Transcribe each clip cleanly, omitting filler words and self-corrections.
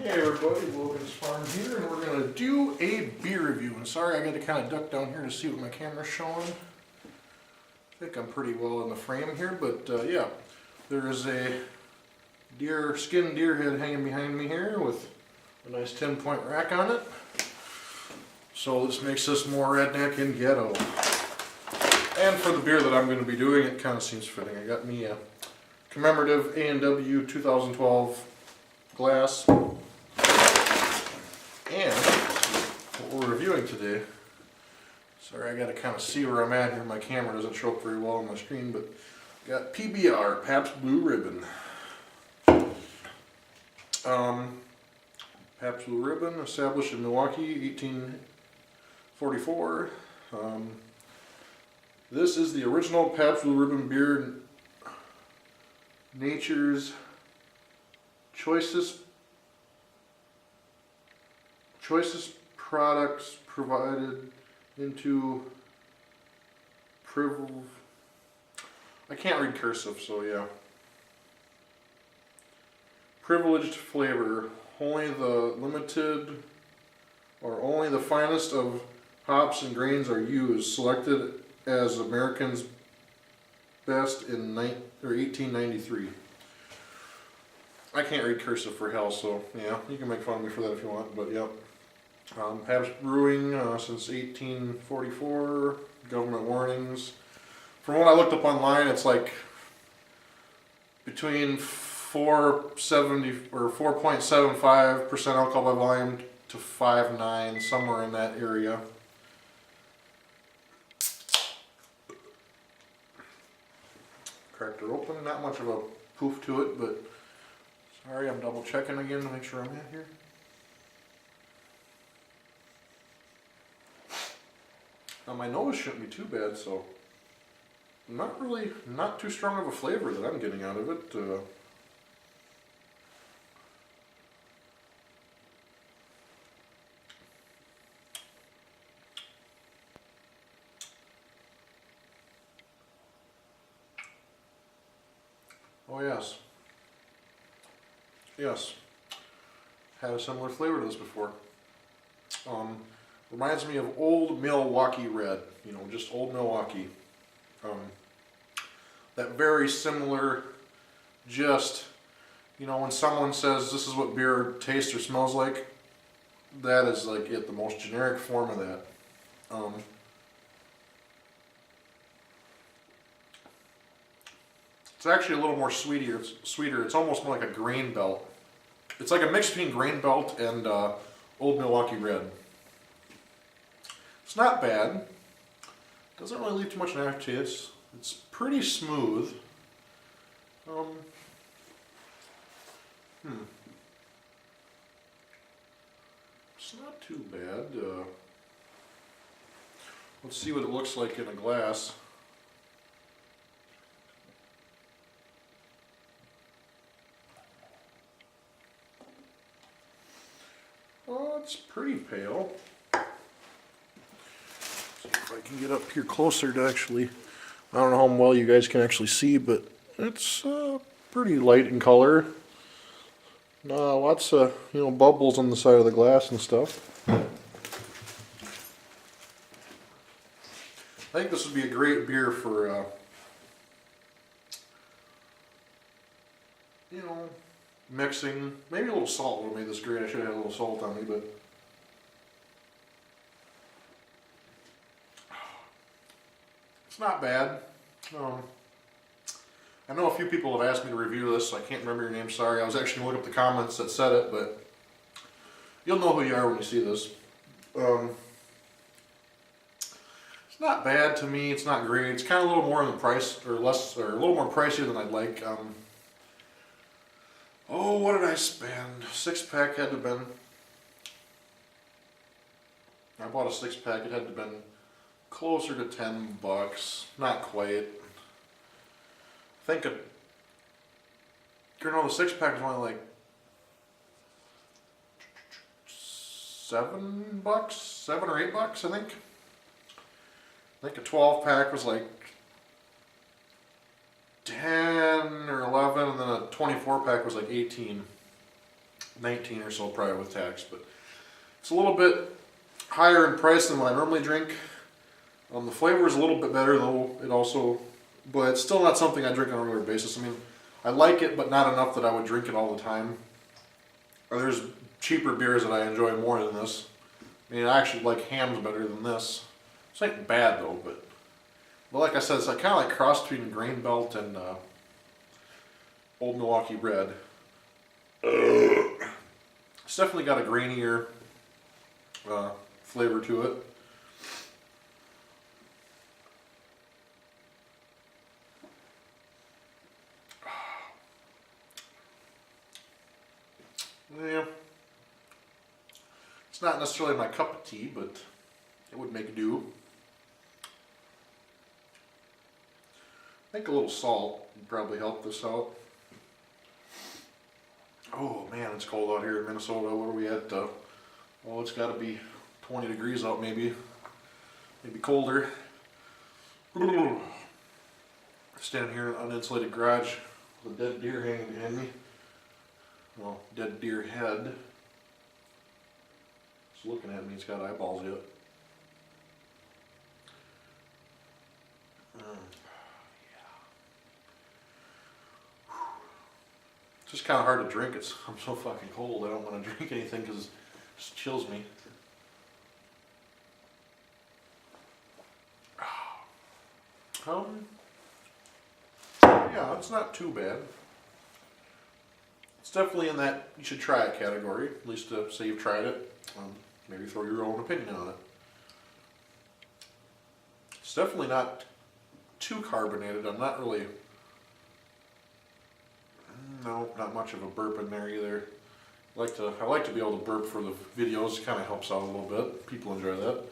Hey everybody, Logansfarm here, and we're going to do a beer review. And sorry, I got to kind of duck down here to see what my camera's showing. I think I'm pretty well in the frame here, but yeah. There is a skinned deer head hanging behind me here with a nice 10-point rack on it. So this makes this more redneck and ghetto. And for the beer that I'm going to be doing, it kind of seems fitting. I got me a commemorative A&W 2012 glass. And what we're reviewing today, sorry I gotta kind of see where I'm at here, my camera doesn't show up very well on my screen, but got PBR, Pabst Blue Ribbon. Pabst Blue Ribbon, established in Milwaukee, 1844. This is the original Pabst Blue Ribbon beer, nature's choicest products provided into I can't read cursive, so yeah. Privileged flavor. Only the limited or only the finest of hops and grains are used. Selected as American's best in 1893. I can't read cursive for hell, so yeah, you can make fun of me for that if you want, but yep. Pabst Brewing since 1844, government warnings. From what I looked up online, it's like between 4.70 or 4.75% alcohol by volume to 5.9, somewhere in that area. Cracked her open, not much of a poof to it, but sorry, I'm double checking again to make sure I'm in here. Now my nose shouldn't be too bad, so not too strong of a flavor that I'm getting out of it. Oh yes, yes, had a similar flavor to this before. Reminds me of old Milwaukee Red, you know, just old Milwaukee. That very similar, just, you know, when someone says this is what beer tastes or smells like, that is like it, the most generic form of that. It's actually a little more sweeter. It's almost more like a grain belt. It's like a mix between grain belt and old Milwaukee Red. It's not bad. Doesn't really leave too much of an aftertaste. It's pretty smooth. It's not too bad. Let's see what it looks like in a glass. Oh, it's pretty pale. If I can get up here closer to actually, I don't know how well you guys can actually see, but it's pretty light in color. Lots of, you know, bubbles on the side of the glass and stuff. I think this would be a great beer for, you know, mixing. Maybe a little salt would have made this great. I should have had a little salt on me, but it's not bad. I know a few people have asked me to review this. I can't remember your name, sorry. I was actually going to look up the comments that said it, but you'll know who you are when you see this. It's not bad to me. It's not great. It's kind of a little more in the price, or less, or a little more pricier than I'd like. Oh, what did I spend? 6-pack had to have been. I bought a 6-pack. It had to have been closer to $10. Not quite. I think the 6-pack was only like $7, $7 or $8, I think. I think a 12-pack was like 10 or 11, and then a 24-pack was like 18. $19 or so probably with tax, but it's a little bit higher in price than what I normally drink. The flavor is a little bit better though, but it's still not something I drink on a regular basis. I mean, I like it, but not enough that I would drink it all the time. Or there's cheaper beers that I enjoy more than this. I mean, I actually like Ham's better than this. It's not bad though, but like I said, it's like kind of like cross between Grain Belt and Old Milwaukee Red. It's definitely got a grainier flavor to it. Yeah, it's not necessarily my cup of tea, but it would make do. I think a little salt would probably help this out. Oh man, it's cold out here in Minnesota. What are we at? Oh, it's got to be 20 degrees out, maybe colder. Standing here in an uninsulated garage with a dead deer hanging behind me. Well, dead deer head. It's looking at me. It's got eyeballs yet. It's just kind of hard to drink. I'm so fucking cold. I don't want to drink anything because it just chills me. Yeah, it's not too bad. It's definitely in that you should try it category. At least say you've tried it. Maybe throw your own opinion on it. It's definitely not too carbonated. I'm not really... No, not much of a burp in there either. I like to be able to burp for the videos. It kind of helps out a little bit. People enjoy that.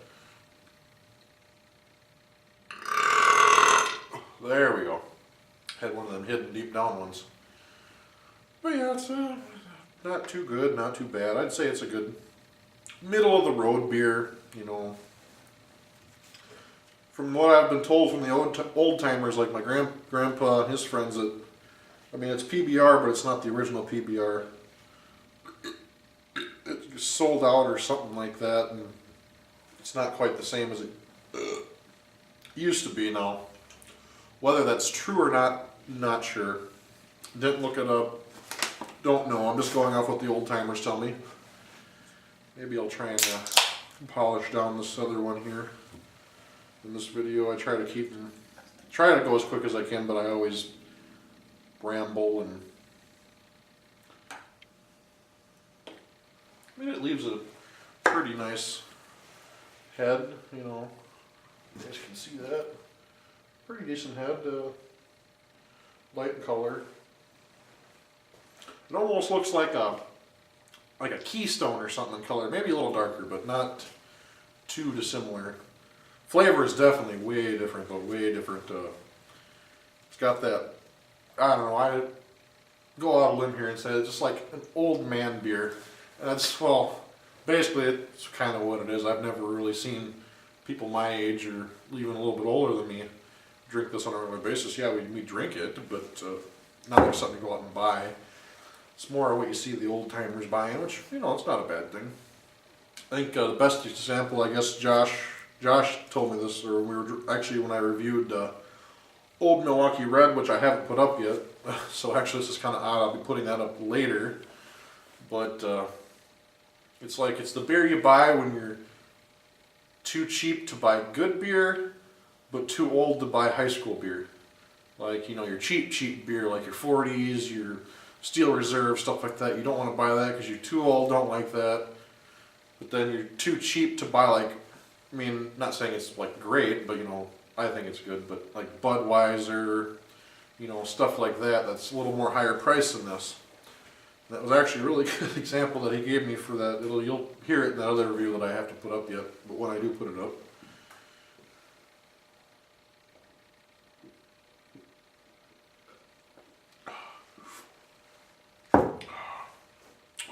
There we go. Had one of them hidden deep down ones. But yeah, it's not too good, not too bad. I'd say it's a good middle of the road beer, you know. From what I've been told from the old timers, like my grandpa and his friends, that I mean, it's PBR, but it's not the original PBR. It's sold out or something like that, and it's not quite the same as it used to be now. Whether that's true or not, not sure. Didn't look it up. Don't know. I'm just going off what the old timers tell me. Maybe I'll try and polish down this other one here. In this video, I try to go as quick as I can, but I always ramble and I mean, it leaves a pretty nice head, you know. You guys can see that. Pretty decent head, light in color. It almost looks like a Keystone or something in color. Maybe a little darker, but not too dissimilar. Flavor is definitely way different, though. Way different. It's got that. I don't know. I go out on a limb here and say it's just like an old man beer. And that's, well, basically it's kind of what it is. I've never really seen people my age or even a little bit older than me drink this on a regular basis. Yeah, we drink it, but not like something to go out and buy. It's more what you see the old timers buying, which, you know, it's not a bad thing. I think the best example, I guess, Josh told me this, or when I reviewed Old Milwaukee Red, which I haven't put up yet. So actually this is kind of odd. I'll be putting that up later. But it's like it's the beer you buy when you're too cheap to buy good beer, but too old to buy high school beer. Like, you know, your cheap beer, like your 40s, your Steel Reserve, stuff like that. You don't want to buy that because you're too old, don't like that. But then you're too cheap to buy, like, I mean, not saying it's like great, but you know, I think it's good. But like Budweiser, you know, stuff like that, that's a little more higher price than this. That was actually a really good example that he gave me for that. You'll hear it in that other review that I have to put up yet, but when I do put it up.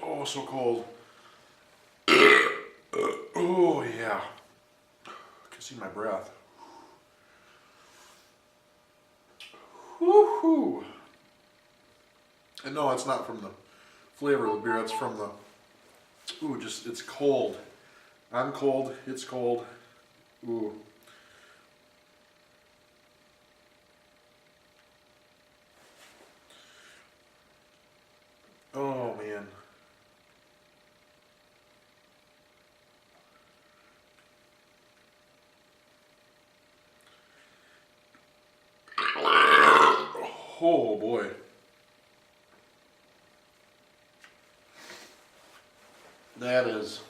Oh, so cold. Oh, yeah. I can see my breath. Woohoo! And no, it's not from the flavor of the beer. That's from the, ooh, just, it's cold. I'm cold, it's cold. Ooh. Oh man. Oh boy. That is.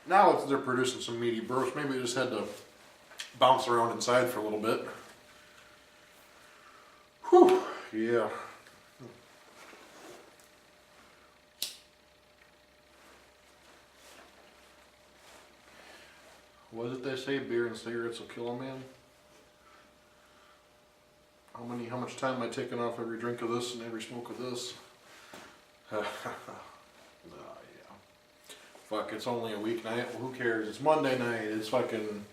Now they're producing some meaty bursts. Maybe they just had to bounce around inside for a little bit. Whew. Yeah. What did they say? Beer and cigarettes will kill a man? How much time am I taking off every drink of this and every smoke of this? Yeah. Fuck, it's only a weeknight. Well, who cares? It's Monday night. It's fucking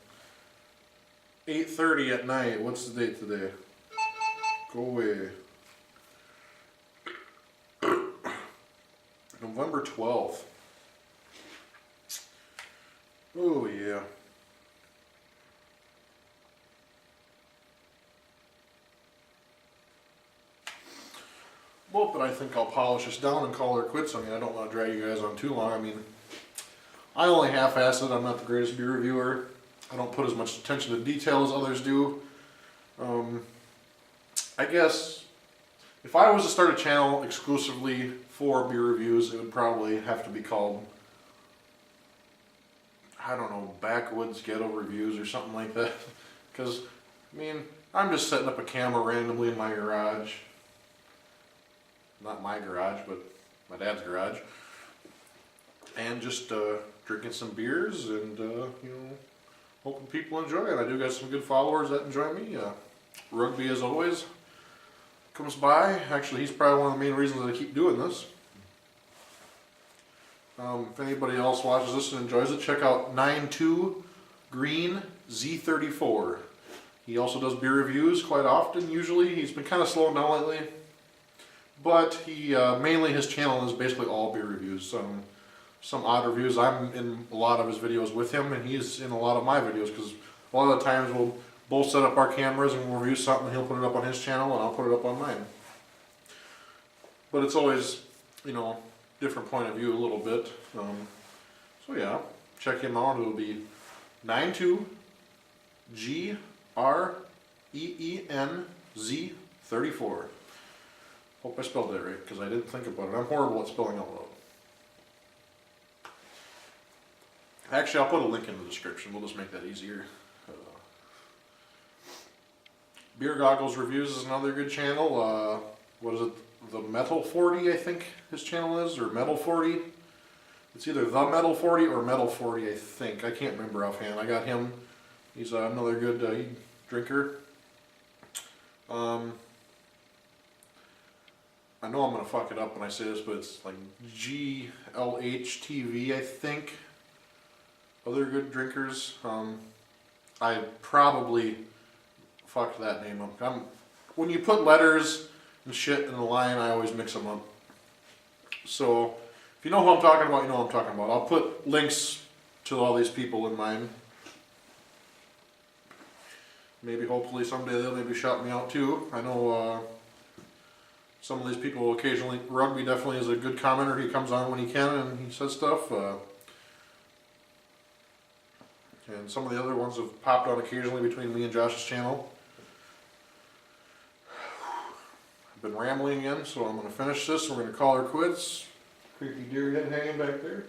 8:30 at night. What's the date today? Go away. November 12th. Oh yeah. Well, but I think I'll polish this down and call her quits. I mean, I don't want to drag you guys on too long. I mean, I only half-assed it. I'm not the greatest beer reviewer. I don't put as much attention to detail as others do. I guess if I was to start a channel exclusively for beer reviews, it would probably have to be called, I don't know, Backwoods Ghetto Reviews or something like that. Because, I mean, I'm just setting up a camera randomly in my garage. Not my garage, but my dad's garage. And just drinking some beers and, you know, hoping people enjoy it. I do got some good followers that enjoy me. Rugby, as always, comes by. Actually, he's probably one of the main reasons that I keep doing this. If anybody else watches this and enjoys it, check out 92 Green Z34. He also does beer reviews quite often, usually. He's been kind of slowing down lately. But he, mainly his channel is basically all beer reviews. Some odd reviews. I'm in a lot of his videos with him, and he's in a lot of my videos, because a lot of the times we'll both set up our cameras and we'll review something, and he'll put it up on his channel and I'll put it up on mine. But it's always, you know, different point of view a little bit. So yeah, check him out. It'll be 92GREENZ34. Hope I spelled that right, because I didn't think about it. I'm horrible at spelling out loud. Actually, I'll put a link in the description. We'll just make that easier. Beer Goggles Reviews is another good channel. What is it? The Metal 40, I think his channel is, or Metal 40. It's either The Metal 40 or Metal 40, I think. I can't remember offhand. I got him. He's another good drinker. I know I'm going to fuck it up when I say this, but it's like GLHTV, I think. Other good drinkers. I probably fucked that name up. When you put letters and shit in the line, I always mix them up. So, if you know who I'm talking about, you know who I'm talking about. I'll put links to all these people in mine. Maybe, hopefully, someday they'll maybe shout me out too. I know some of these people will occasionally. Rugby definitely is a good commenter. He comes on when he can and he says stuff. And some of the other ones have popped on occasionally between me and Josh's channel. I've been rambling again, so I'm going to finish this. We're going to call her quits. Creepy deer head hanging back there.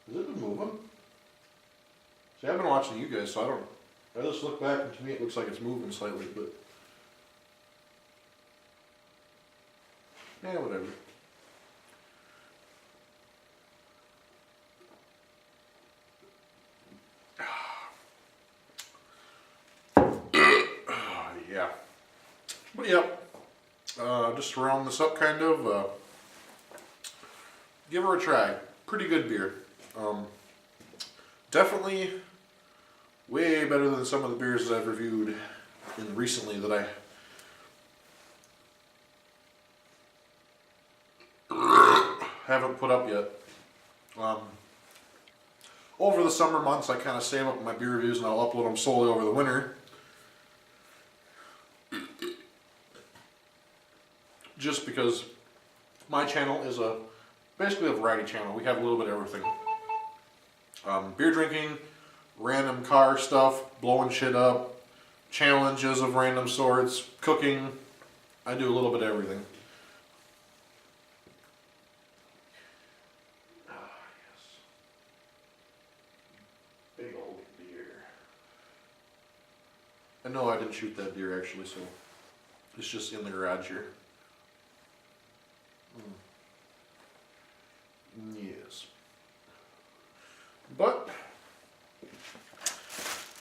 Has it been moving? See, I've been watching you guys, so I just look back and to me it looks like it's moving slightly, but yeah, whatever. Yeah. But yep. Just to round this up, kind of. Give her a try. Pretty good beer. Definitely way better than some of the beers that I've reviewed recently that haven't put up yet. Over the summer months, I kind of save up my beer reviews and I'll upload them solely over the winter. Just because my channel is basically a variety channel. We have a little bit of everything. Beer drinking, random car stuff, blowing shit up, challenges of random sorts, cooking. I do a little bit of everything. Big old deer. I know I didn't shoot that deer actually, so it's just in the garage here. Yes. But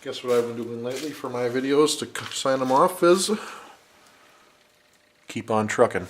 guess what I've been doing lately for my videos to sign them off is keep on trucking.